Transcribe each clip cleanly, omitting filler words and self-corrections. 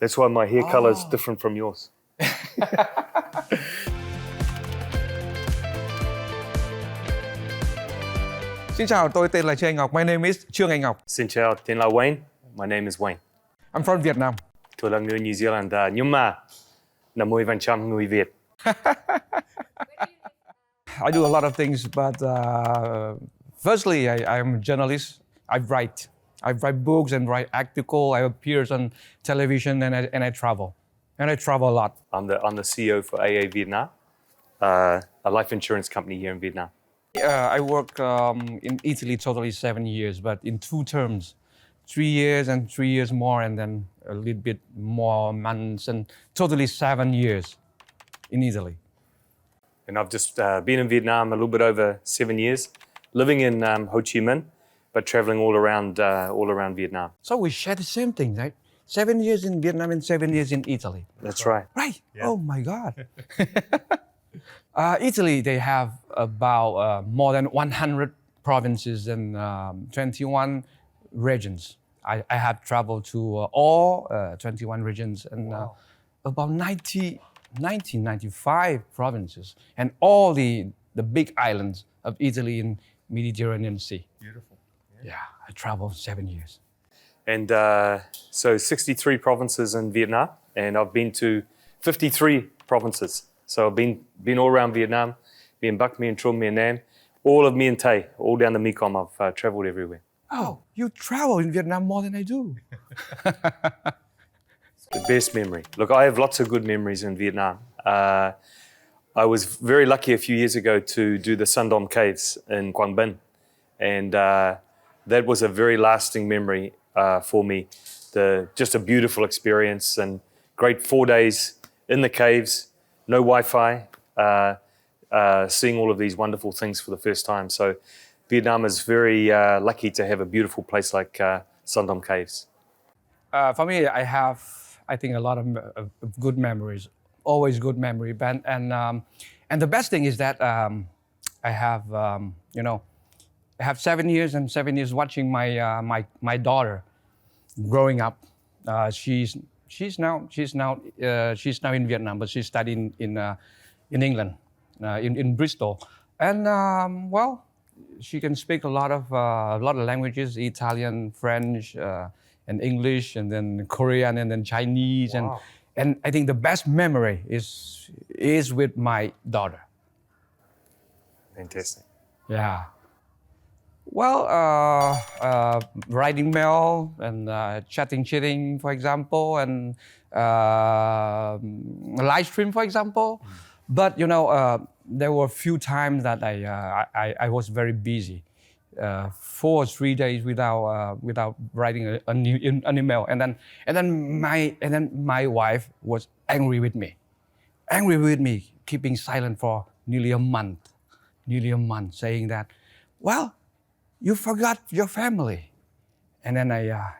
That's why my hair color is different from yours. Xin chào, tôi tên là Trương Anh Ngọc. My name is Trương Anh Ngọc. Xin chào, tên là Wayne. My name is Wayne. I'm from Vietnam. Tôi là người New Zealand, nhưng mà 50% người Việt. I do a lot of things, but firstly, I'm a journalist. I write books and write articles. I appear on television and I travel. And I travel a lot. I'm the CEO for AIA Việt Nam, a life insurance company here in Vietnam. I worked in Italy totally 7 years, but in 2 terms. 3 years and 3 years more, and then a little bit more months, and totally 7 years in Italy. And I've just been in Vietnam a little bit over 7 years, living in Ho Chi Minh, but traveling all around Vietnam. So we share the same thing, right? 7 years in Vietnam and 7 years in Italy. That's right. Right. Yeah. Oh my God. Italy, they have about more than 100 provinces and 21 regions. I have traveled to all 21 regions and about 95 provinces and all the big islands of Italy in Mediterranean Sea. Beautiful. Yeah, I traveled 7 years. And so 63 provinces in Vietnam, and I've been to 53 provinces. So I've been all around Vietnam, been Bắc, Miền Trung, Miền Nam, all of Miền Tây, all down the Mekong. I've traveled everywhere. Oh, you travel in Vietnam more than I do. The best memory. Look, I have lots of good memories in Vietnam. I was very lucky a few years ago to do the Sun Dom Caves in Quang Binh. And that was a very lasting memory for me. Just a beautiful experience and great 4 days in the caves, no Wi-Fi, seeing all of these wonderful things for the first time. So Vietnam is very lucky to have a beautiful place like Sun Dom Caves. For me, I think a lot of good memories, always good memory. And the best thing is that I have, I have 7 years and 7 years watching my daughter growing up. She's now in Vietnam, but she's studying in England, in Bristol, and she can speak a lot of languages: Italian, French, and English, and then Korean, and then Chinese, Wow. and I think the best memory is with my daughter. Fantastic. Yeah. Well, writing mail and chatting, for example, and live stream, for example. But there were a few times that I was very busy, 4 or 3 days without writing an email, and then my wife was angry with me, keeping silent for nearly a month, saying that, well, you forgot your family, and then I a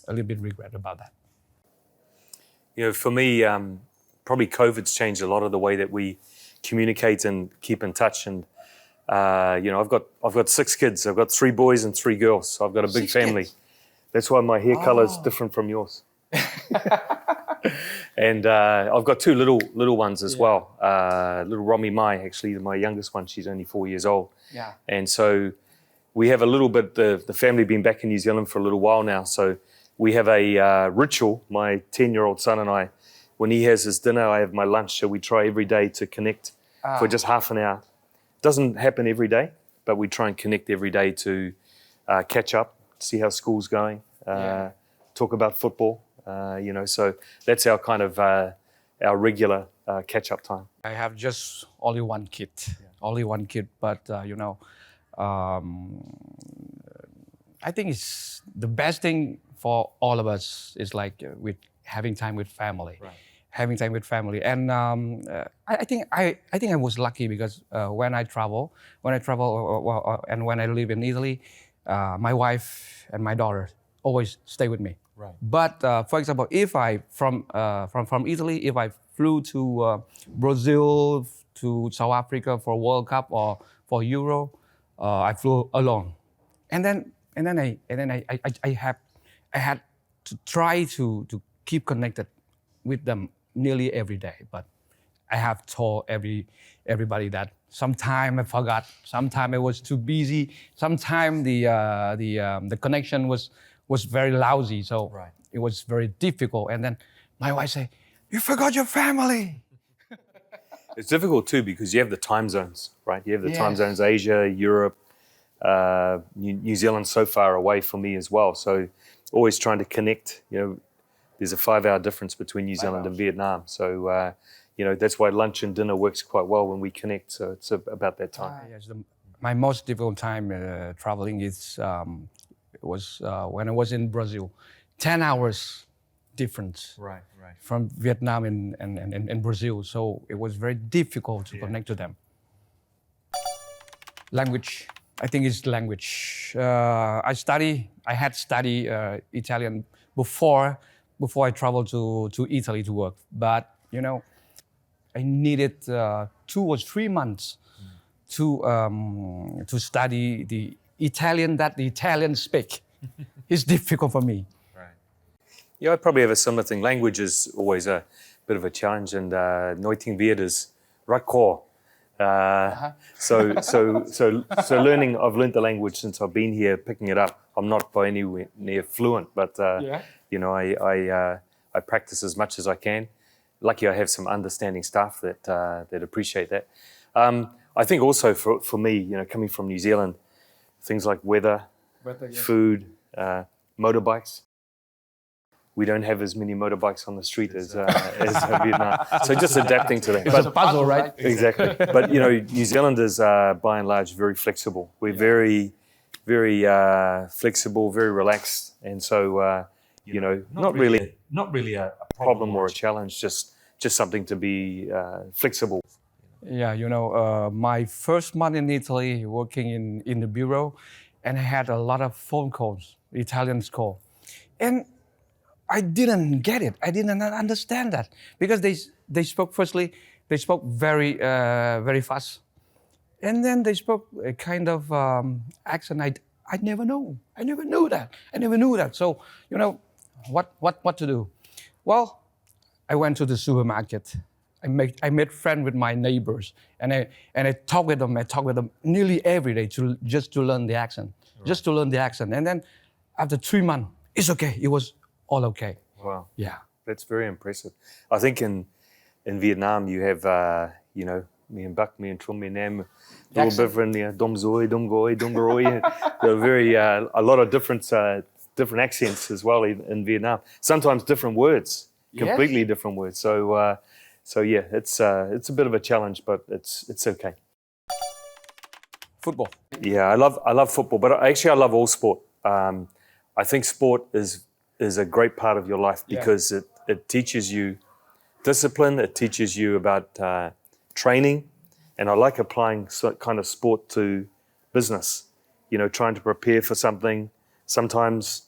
little bit regret about that. For me, probably COVID's changed a lot of the way that we communicate and keep in touch. And I've got 6 kids. I've got 3 boys and 3 girls. So I've got a big 6 family. kids. That's why my hair color is different from yours. And I've got 2 little ones as well. Little Romy Mai, actually, my youngest one. She's only 4 years old. Yeah. And so we have a little bit. The family been back in New Zealand for a little while now. So we have a ritual. My 10-year-old son and I, when he has his dinner, I have my lunch. So we try every day to connect for just half an hour. Doesn't happen every day, but we try and connect every day to catch up, see how school's going, talk about football. So that's our kind of our regular catch-up time. I have just only one kid, but I think it's the best thing for all of us is like with having time with family. Right. Having time with family, and I think I was lucky because when I travel, and when I live in Italy, my wife and my daughter always stay with me. Right. But for example, if I from Italy, if I flew to Brazil, to South Africa for World Cup or for Euro, I flew alone, and then I had to try to keep connected with them nearly every day. But I have told everybody that sometime I forgot, sometime I was too busy, sometime the connection was very lousy, so it was very difficult. And then my wife say, "You forgot your family." It's difficult too because you have the time zones, right? You have the time Yes. zones, Asia, Europe, New Zealand's so far away from me as well. So always trying to connect, there's a 5-hour difference between New Zealand and Vietnam. So, that's why lunch and dinner works quite well when we connect. So it's about that time. Yes, my most difficult time traveling was when I was in Brazil. 10 hours difference Right. from Vietnam and Brazil. So it was very difficult to connect to them. Language. I think it's language. I had studied Italian before I traveled to Italy to work. But, I needed 2 or 3 months to study the Italian that the Italians speak. It's difficult for me. Yeah, I probably have a similar thing. Language is always a bit of a challenge, and nói tiếng Việt is rất khó. So learning. I've learned the language since I've been here, picking it up. I'm not by anywhere near fluent, but I practice as much as I can. Lucky I have some understanding staff that appreciate that. I think also for me, coming from New Zealand, things like weather, food, motorbikes. We don't have as many motorbikes on the street as Vietnam. So just adapting to that. It's a puzzle, right? Exactly. But, New Zealanders are by and large very flexible. We're very, very flexible, very relaxed. And so, not really a problem or a challenge, just something to be flexible. Yeah, my first month in Italy, working in the bureau, and I had a lot of phone calls, Italians call. And I didn't get it. I didn't understand that because they spoke very very fast, and then they spoke a kind of accent I never know. I never knew that. So what to do? Well, I went to the supermarket. I made friends with my neighbors, and I talk with them. I talk with them nearly every day just to learn the accent, And then after 3 months, it's okay. It was all okay. Wow. Yeah. That's very impressive. I think in Vietnam you have, me and Buck, me and Trung, me and Nam, a little different, Dom Zoi, Dom Goi, Dom Garoi. There are a lot of different accents as well in Vietnam. Sometimes different words, completely different words. So yeah, it's a bit of a challenge, but it's okay. Football. Yeah, I love football, but I love all sport. I think sport is a great part of your life because it teaches you discipline, it teaches you about training, and I like applying kind of sport to business, trying to prepare for something. Sometimes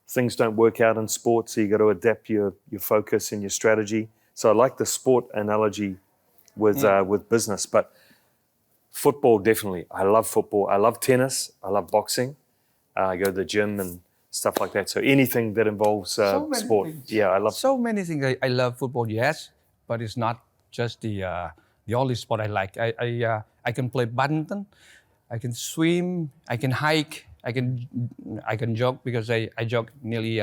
things don't work out in sport, so you got to adapt your focus and your strategy. So I like the sport analogy with business, but football, definitely. I love football. I love tennis. I love boxing. I go to the gym and stuff like that. So anything that involves sport. Things. Yeah, I love so many things. I love football, yes, but it's not just the only sport I like. I can play badminton, I can swim, I can hike, I can jog because I jog nearly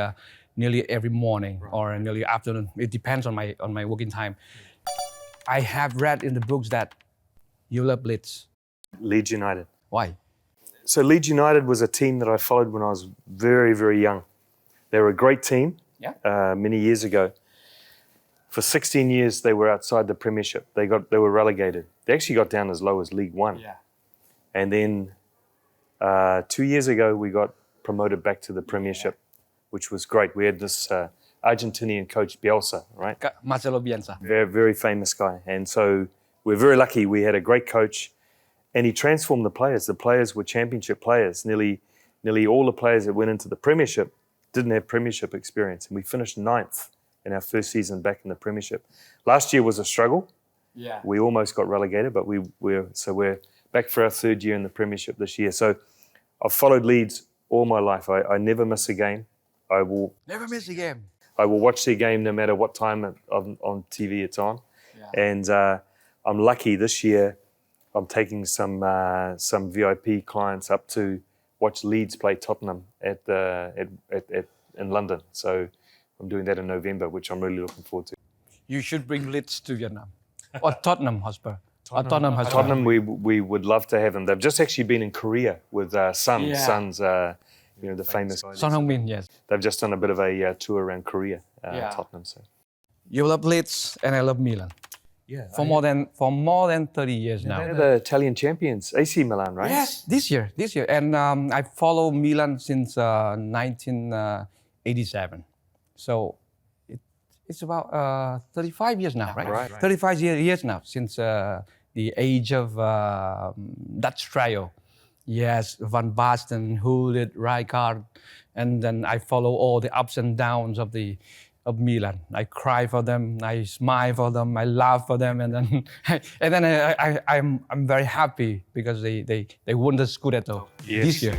every morning or nearly afternoon. It depends on my working time. I have read in the books that you love Leeds United. Why? So Leeds United was a team that I followed when I was very, very young. They were a great team many years ago. For 16 years, they were outside the Premiership. They were relegated. They actually got down as low as League One. Yeah. And then 2 years ago, we got promoted back to the Premiership, which was great. We had this Argentinian coach, Bielsa, right? Marcelo Bielsa. Very, very famous guy. And so we're very lucky. We had a great coach. And he transformed the players. The players were championship players. Nearly all the players that went into the Premiership didn't have Premiership experience. And we finished 9th in our first season back in the Premiership. Last year was a struggle. Yeah. We almost got relegated, but we're back for our 3rd year in the Premiership this year. So I've followed Leeds all my life. I never miss a game. I will Never miss a game. I will watch their game no matter what time on TV it's on. Yeah. And I'm lucky this year. I'm taking some VIP clients up to watch Leeds play Tottenham in London. So I'm doing that in November, which I'm really looking forward to. You should bring Leeds to Vietnam. Or Tottenham Hotspur. Tottenham Hotspur. Tottenham, we would love to have them. They've just actually been in Korea with Son's, the famous. Son Heung-min, yes. They've just done a bit of a tour around Korea, Tottenham. So. You love Leeds and I love Milan. Yeah. For more than 30 years now. They're the Italian champions, AC Milan, right? Yes, this year. And I follow Milan since 1987. So it's about 35 years now, right? Right. 35 years now since the age of Dutch trio. Yes, Van Basten, Gullit, Rijkaard, and then I follow all the ups and downs of Milan. I cry for them, I smile for them, I laugh for them, and then I'm very happy because they won the Scudetto this year.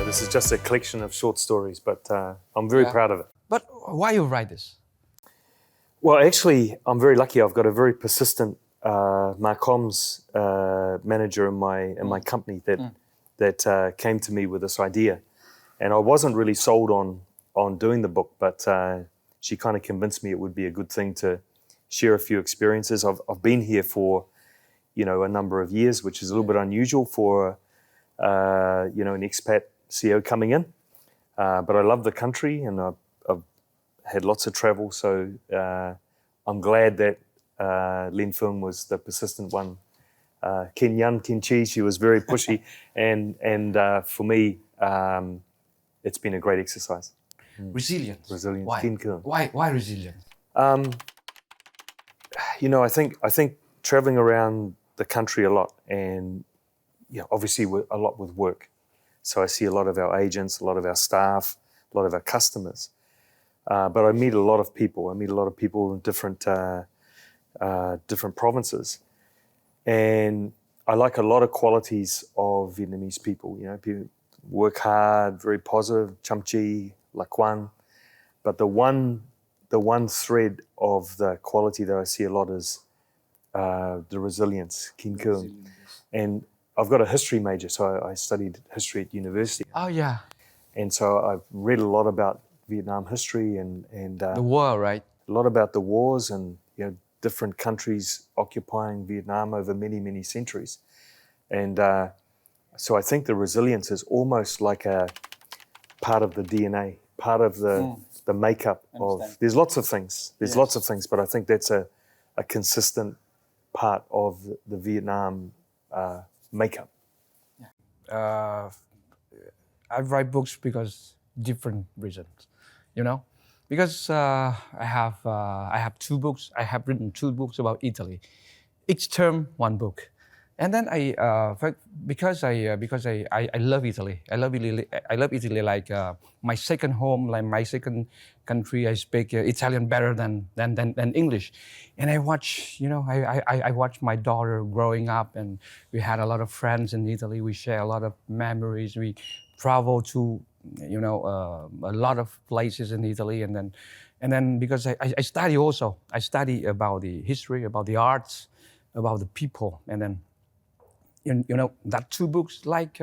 This is just a collection of short stories, but I'm very proud of it. But why you write this? Well, actually, I'm very lucky. I've got a very persistent Marcoms manager in my company that came to me with this idea, and I wasn't really sold on doing the book, but she kind of convinced me it would be a good thing to share a few experiences. I've been here for a number of years, which is a little bit unusual for an expat CEO coming in, but I love the country and I've had lots of travel, so I'm glad that Len Phương was the persistent one. Ken Yan, Ken Chi, she was very pushy, and for me, it's been a great exercise. Resilience. Why? Ken Keung. Why resilience? I think traveling around the country a lot, and obviously a lot with work. So I see a lot of our agents, a lot of our staff, a lot of our customers. But I meet a lot of people. I meet a lot of people in different provinces, and I like a lot of qualities of Vietnamese people. People work hard, very positive, chăm chỉ, lạc quan. But the one thread of the quality that I see a lot is the resilience, Kin Keung. And I've got a history major, so I studied history at university. Oh yeah. And so I've read a lot about Vietnam history and the war, right? A lot about the wars and different countries occupying Vietnam over many centuries, and so I think the resilience is almost like a part of the DNA, part of the makeup of. There's lots of things. Lots of things, but I think that's a consistent part of the Vietnam makeup. I write books because different reasons. Because I have two books. I have written two books about Italy, each term one book, and then because I love Italy. I love Italy like my second home, like my second country. I speak Italian better than English, and I watch I watch my daughter growing up, and we had a lot of friends in Italy. We share a lot of memories. We travel to a lot of places in Italy, and then because I study also. I study about the history, about the arts, about the people, and then that two books like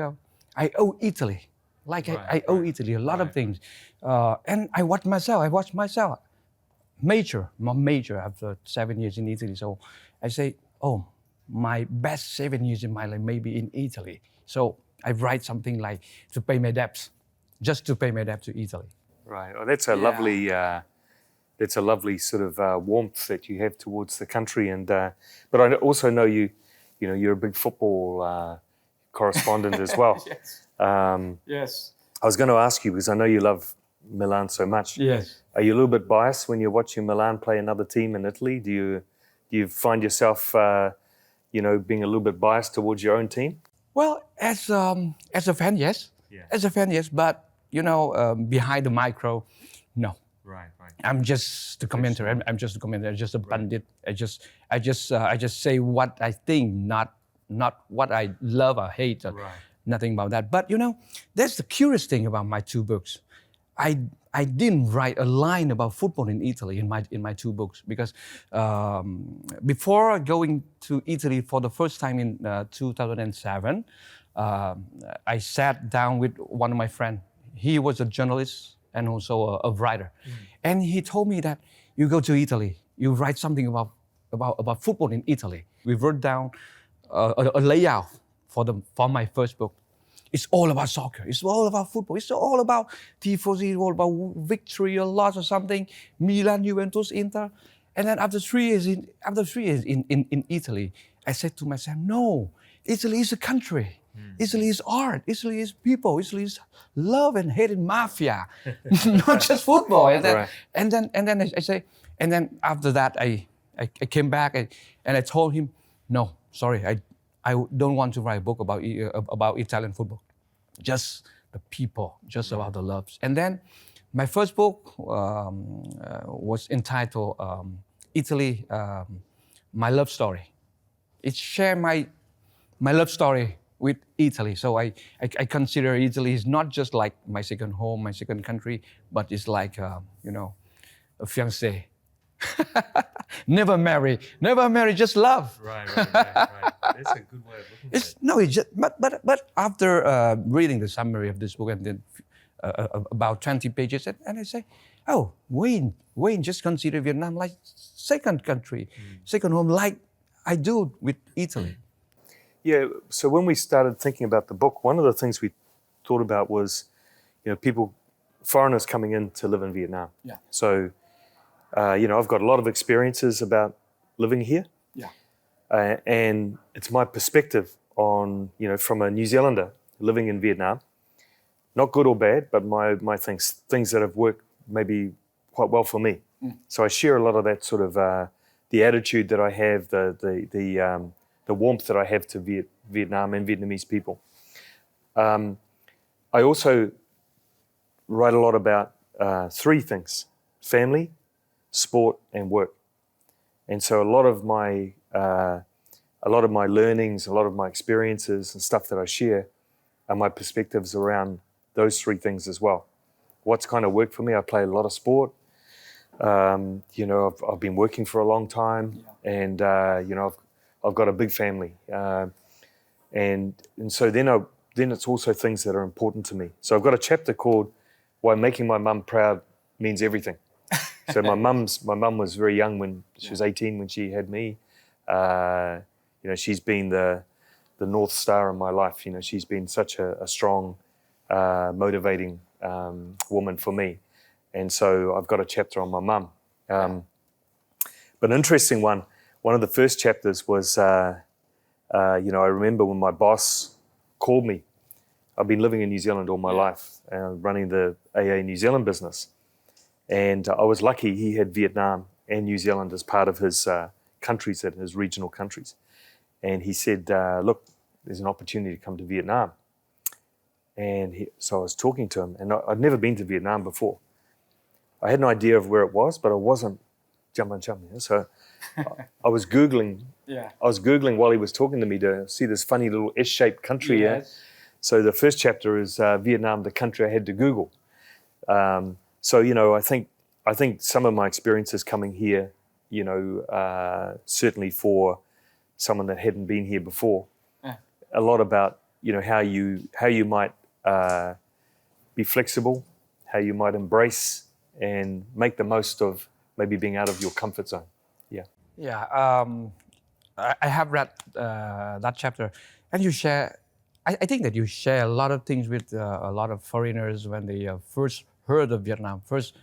I owe Italy, I owe Italy a lot of things, and I watch myself major after 7 years in Italy. So I say, oh, my best 7 years in my life maybe in Italy. So I write something like to pay my debts. Just to pay my debt to Italy. Right. Well, that's a lovely sort of warmth that you have towards the country. And but I also know you're a big football correspondent as well. Yes. Yes. I was going to ask you because I know you love Milan so much. Yes. Are you a little bit biased when you're watching Milan play another team in Italy? Do you find yourself being a little bit biased towards your own team? Well, as a fan, yes. Yeah. As a fan, yes, but behind the micro, no. Right. I'm just the commentator. I'm just the commentator. I'm just a pundit. I just say what I think, not what I love or hate. Right. nothing about that. But that's the curious thing about my two books. I didn't write a line about football in Italy in my two books because before going to Italy for the first time in 2007, I sat down with one of my friends. He was a journalist and also a writer, and he told me that you go to Italy, you write something about football in Italy. We wrote down a layout for my first book. It's all about soccer. It's all about football. It's all about tifosi, all about victory or loss or something. Milan, Juventus, Inter. And then after 3 years in Italy, I said to myself, no, Italy is a country. Italy is art. Italy is people. Italy is love and hate and mafia, not just football. And then I say, and then after that I came back and I told him, no, sorry, I don't want to write a book about Italian football, just the people, just about the loves. And then my first book was entitled Italy, My Love Story. It shared my love story with Italy. So I consider Italy is not just like my second home, my second country, but it's like, a fiancé. Never marry, just love. Right. That's a good way of looking at it. It's just, but after reading the summary of this book and then about 20 pages, and I say, oh, Wayne just consider Vietnam like second country, second home, like I do with Italy. Yeah, so when we started thinking about the book, one of the things we thought about was, foreigners coming in to live in Vietnam. Yeah. So, I've got a lot of experiences about living here. Yeah. And it's my perspective on, from a New Zealander living in Vietnam, not good or bad, but my things that have worked maybe quite well for me. So I share a lot of that sort of the attitude that I have, the warmth that I have to Vietnam and Vietnamese people. I also write a lot about three things: family, sport, and work. And so a lot of my learnings, a lot of my experiences and stuff that I share are my perspectives around those three things as well. What's kind of worked for me? I play a lot of sport. I've been working for a long time, and I've got a big family, and so then it's also things that are important to me. So I've got a chapter called "Why Making My Mum Proud Means Everything." So my mum was very young when she was 18 when she had me. She's been the North Star in my life. She's been such a strong, motivating woman for me. And so I've got a chapter on my mum. But an interesting one of the first chapters was, I remember when my boss called me. I've been living in New Zealand all my life, running the AIA New Zealand business. And I was lucky he had Vietnam and New Zealand as part of his countries, his regional countries. And he said, look, there's an opportunity to come to Vietnam. And so I was talking to him, and I'd never been to Vietnam before. I had an idea of where it was, but I wasn't jumping. So I was Googling. Yeah. I was Googling while he was talking to me to see this funny little S-shaped country. Yes. Yeah? So the first chapter is Vietnam, the country I had to Google. So I think some of my experiences coming here, certainly for someone that hadn't been here before, a lot about how you might be flexible, how you might embrace and make the most of maybe being out of your comfort zone. Yeah. Yeah. I have read that chapter, and you share. I think that you share a lot of things with a lot of foreigners when they first heard of Vietnam. First,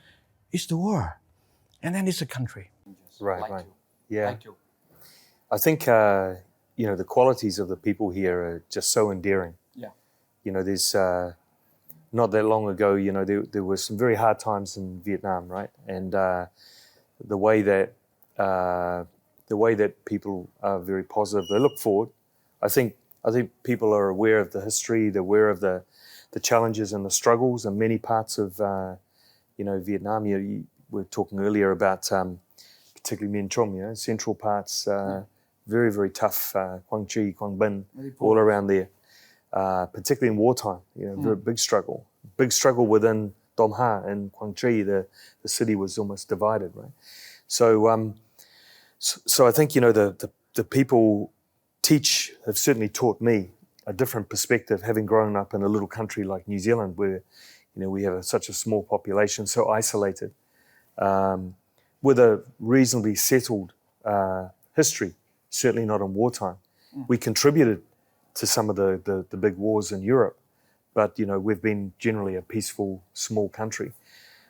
it's the war, and then it's a country. Right. Yeah. Like you. I think the qualities of the people here are just so endearing. Yeah. There's not that long ago, there were some very hard times in Vietnam, right? And the way that people are very positive, they look forward. I think people are aware of the history, they're aware of the challenges and the struggles in many parts of Vietnam. We were talking earlier about particularly Minh Trung, central parts, very, very tough, Quang Tri, Quang Binh, all around there. particularly in wartime. Very big struggle. Big struggle within Dom Ha and Quang Tri. The city was almost divided, right? So I think the people have certainly taught me a different perspective, having grown up in a little country like New Zealand, where we have such a small population, so isolated, with a reasonably settled history. Certainly not in wartime. We contributed to some of the big wars in Europe, but we've been generally a peaceful small country.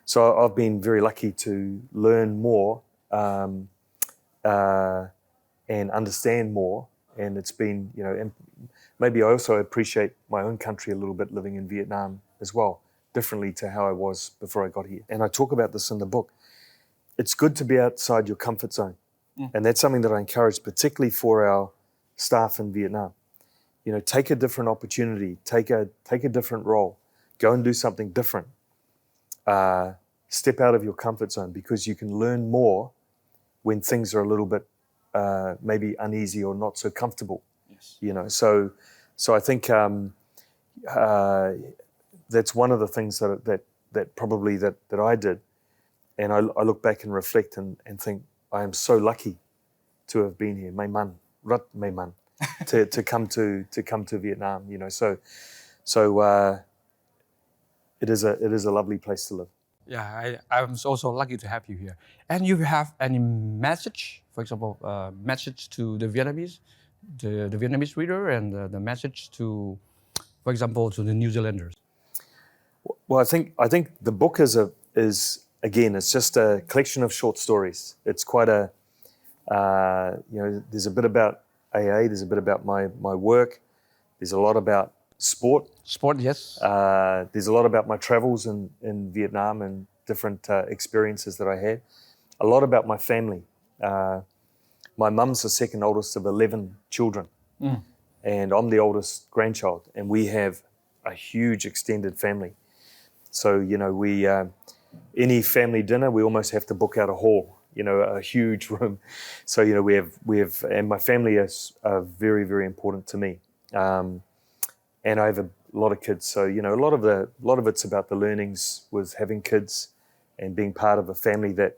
So I've been very lucky to learn more and understand more, and it's been and maybe I also appreciate my own country a little bit, living in Vietnam as well, differently to how I was before I got here. And I talk about this in the book. It's good to be outside your comfort zone, and that's something that I encourage, particularly for our staff in Vietnam. Take a different opportunity, take a different role, go and do something different. Step out of your comfort zone, because you can learn more when things are a little bit maybe uneasy or not so comfortable. Yes. So I think that's one of the things that probably that I did, and I look back and reflect and think I am so lucky to have been here. May man, rat may man, to come to Vietnam. So it is a lovely place to live. Yeah, I'm also lucky to have you here. And you have any message, for example, message to the Vietnamese, the Vietnamese reader, and the message to, for example, to the New Zealanders? Well, I think the book is again, it's just a collection of short stories. It's quite a there's a bit about AIA, there's a bit about my work, there's a lot about sport. Sport, yes. There's a lot about my travels in Vietnam and different experiences that I had. A lot about my family. My mum's the second oldest of 11 children, and I'm the oldest grandchild, and we have a huge extended family. So we any family dinner, we almost have to book out a hall, a huge room. So we have, and my family are very, very important to me. And I have a lot of kids, so a lot of it's about the learnings with having kids and being part of a family that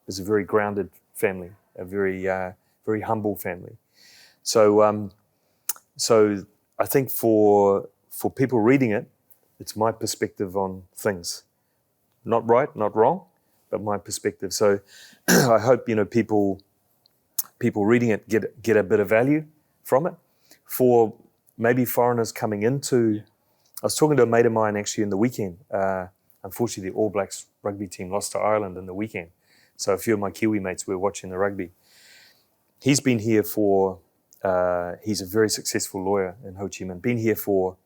is a very grounded family, a very very humble family. So so I think for people reading it, it's my perspective on things, not right, not wrong, but my perspective. So I hope people reading it get a bit of value from it. For maybe foreigners coming into, I was talking to a mate of mine actually in the weekend. Unfortunately, the All Blacks rugby team lost to Ireland in the weekend. So a few of my Kiwi mates were watching the rugby. He's been here for, he's a very successful lawyer in Ho Chi Minh, been here for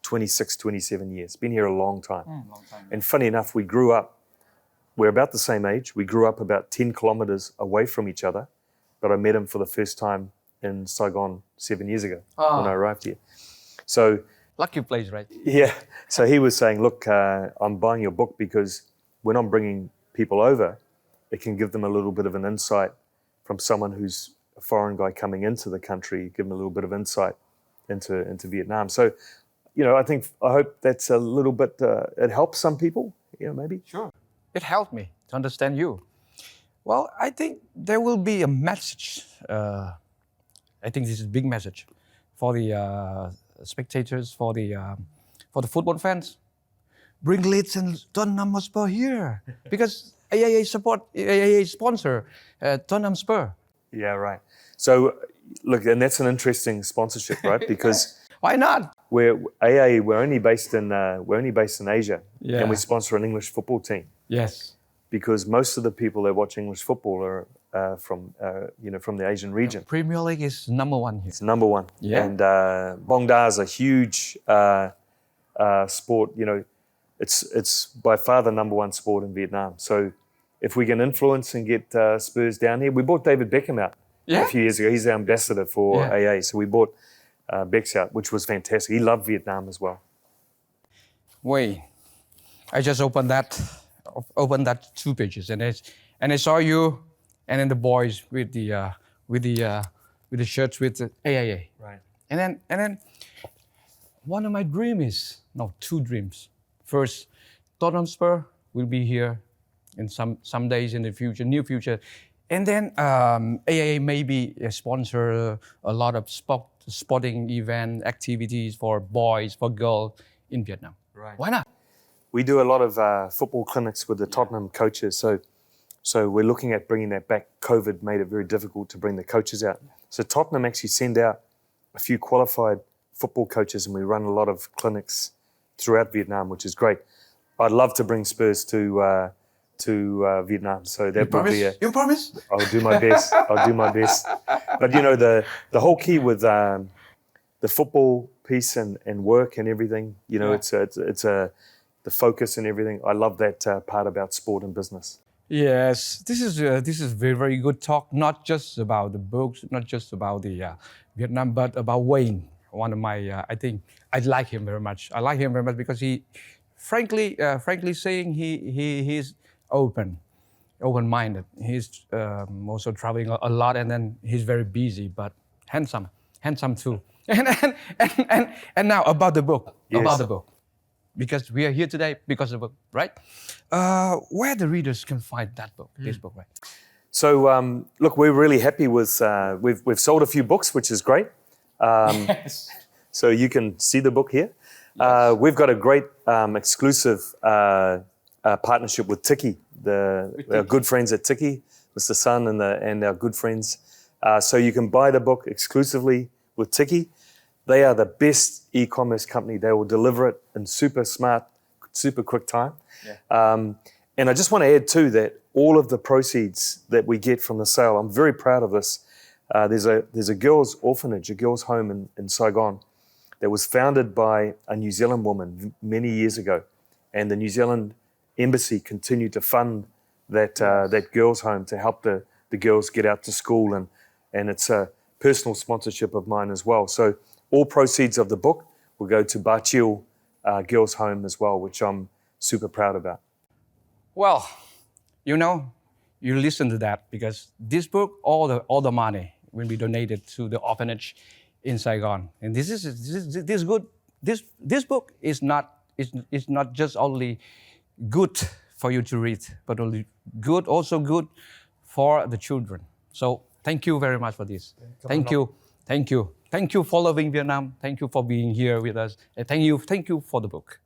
26, 27 years, been here a long time. And funny enough, we're about the same age. We grew up about 10 kilometers away from each other, but I met him for the first time in Saigon 7 years ago when I arrived here. So lucky place, right? Yeah. So he was saying, look, I'm buying your book because when I'm bringing people over, it can give them a little bit of an insight from someone who's a foreign guy coming into the country, give them a little bit of insight into Vietnam. So, I hope that's a little bit, it helps some people, maybe. Sure. It helped me to understand you. Well, I think there will be a message. I think this is a big message for the spectators, for the football fans. Bring Leeds and Tottenham Hotspur here because AIA sponsor Tottenham Spur. Yeah, right. So look, and that's an interesting sponsorship, right? Because why not? We're only based in Asia, and we sponsor an English football team. Yes. Because most of the people that watch English football are from the Asian region. Premier League is number one here. It's number one. Yeah. And Bóng đá is a huge sport. It's by far the number one sport in Vietnam. So if we can influence and get Spurs down here, we bought David Beckham out a few years ago. He's the ambassador for AIA. So we bought Becks out, which was fantastic. He loved Vietnam as well. Wait, I just opened that 2 pages and I saw you and then the boys with the shirts with the AIA. Right. And then One of my dreams is, no, two dreams. First, Tottenham Hotspur will be here in some days in the future, near future. And then AIA maybe sponsor a lot of sporting event activities for boys, for girls in Vietnam. Right. Why not? We do a lot of football clinics with the Tottenham coaches, so we're looking at bringing that back. COVID made it very difficult to bring the coaches out. So Tottenham actually send out a few qualified football coaches, and we run a lot of clinics throughout Vietnam, which is great. I'd love to bring Spurs to Vietnam, so that would be You promise? I'll do my best. I'll do my best. But you know, the whole key with the football piece and work and everything, you know, it's the focus and everything. I love that part about sport and business. Yes, this is very, very good talk. Not just about the books, not just about the Vietnam, but about Wayne. One of my, I think I like him very much. I like him very much because he, frankly saying, he's open-minded. He's also traveling a lot, and then he's very busy, but handsome too. And now about the book, because we are here today because of the book, right? Where the readers can find that book, this book, right? So look, we're really happy with we've sold a few books, which is great. Yes. So you can see the book here. We've got a great exclusive partnership with Tiki, our good friends at Tiki, Mr. Sun and our good friends. So you can buy the book exclusively with Tiki. They are the best e-commerce company. They will deliver it in super smart, super quick time. Yeah. And I just want to add too that all of the proceeds that we get from the sale, I'm very proud of this. There's a girls' orphanage, a girls' home in Saigon that was founded by a New Zealand woman many years ago. And the New Zealand embassy continued to fund that girls' home to help the girls get out to school. And it's a personal sponsorship of mine as well. So all proceeds of the book will go to Ba Chiu Girls' Home as well, which I'm super proud about. Well, you know, you listen to that because this book, all the money will be donated to the orphanage in Saigon. And this book is not just only good for you to read, but also good for the children. So thank you very much for this. Thank you for loving Vietnam. Thank you for being here with us. And thank you for the book.